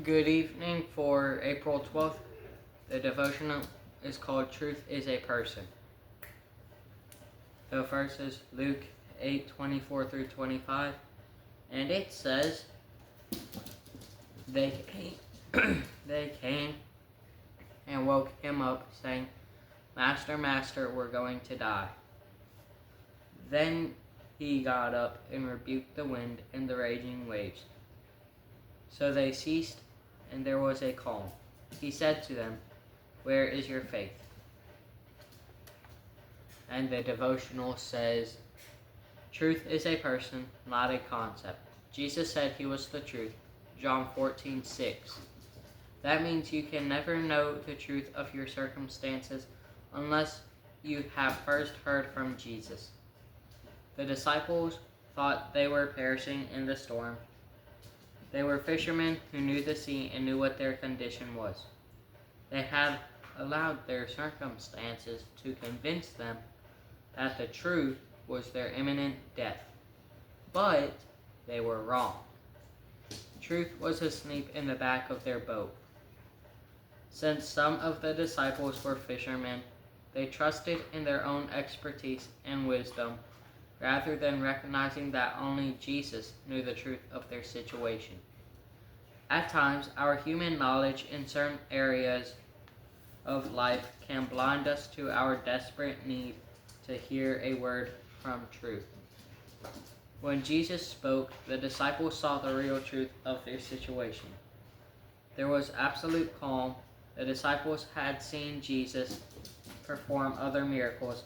Good evening for April 12th. The devotional is called Truth is a Person. The verse is Luke 8:24 through 25, and it says, They came and woke him up, saying, Master, Master, we're going to die. Then he got up and rebuked the wind and the raging waves. So they ceased, and there was a calm. He said to them, Where is your faith? And the devotional says, Truth is a person, not a concept. Jesus said he was the truth. John 14:6. That means you can never know the truth of your circumstances unless you have first heard from Jesus. The disciples thought they were perishing in the storm. They were fishermen who knew the sea and knew what their condition was. They had allowed their circumstances to convince them that the truth was their imminent death. But they were wrong. Truth was asleep in the back of their boat. Since some of the disciples were fishermen, they trusted in their own expertise and wisdom rather than recognizing that only Jesus knew the truth of their situation. At times, our human knowledge in certain areas of life can blind us to our desperate need to hear a word from truth. When Jesus spoke, the disciples saw the real truth of their situation. There was absolute calm. The disciples had seen Jesus perform other miracles,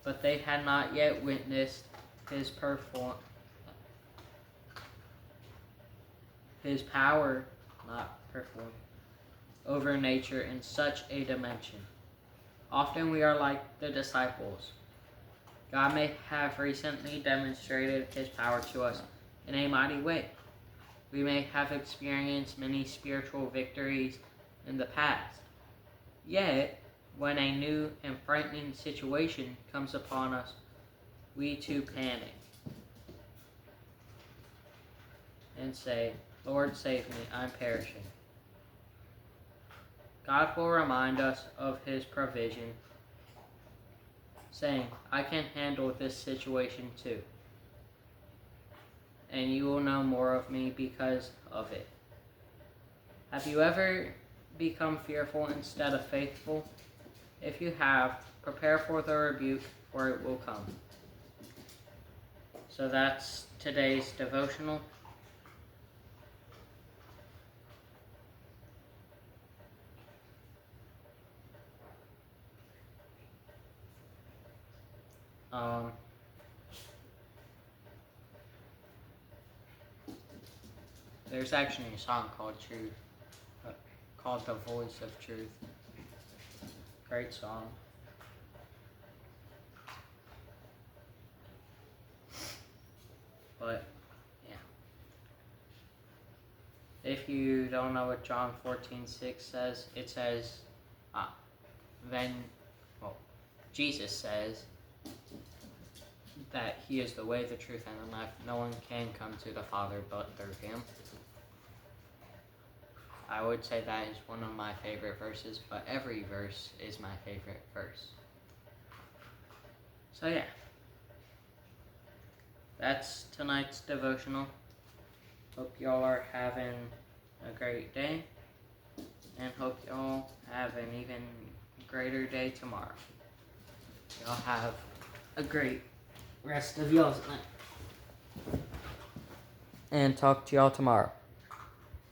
but they had not yet witnessed his power over nature in such a dimension. Often we are like the disciples. God may have recently demonstrated his power to us in a mighty way. We may have experienced many spiritual victories in the past. Yet, when a new and frightening situation comes upon us, we too panic and say, Lord, save me, I'm perishing. God will remind us of his provision, saying, I can handle this situation too, and you will know more of me because of it. Have you ever become fearful instead of faithful? If you have, prepare for the rebuke, for it will come. So that's today's devotional. There's actually a song called Truth, called The Voice of Truth. Great song. But, yeah. If you don't know what John 14:6 says, it says, Jesus says that he is the way, the truth, and the life. No one can come to the Father but through him. I would say that is one of my favorite verses, but every verse is my favorite verse. So yeah, that's tonight's devotional. Hope y'all are having a great day, and hope y'all have an even greater day tomorrow. Y'all have a great rest of y'all's night, and talk to y'all tomorrow.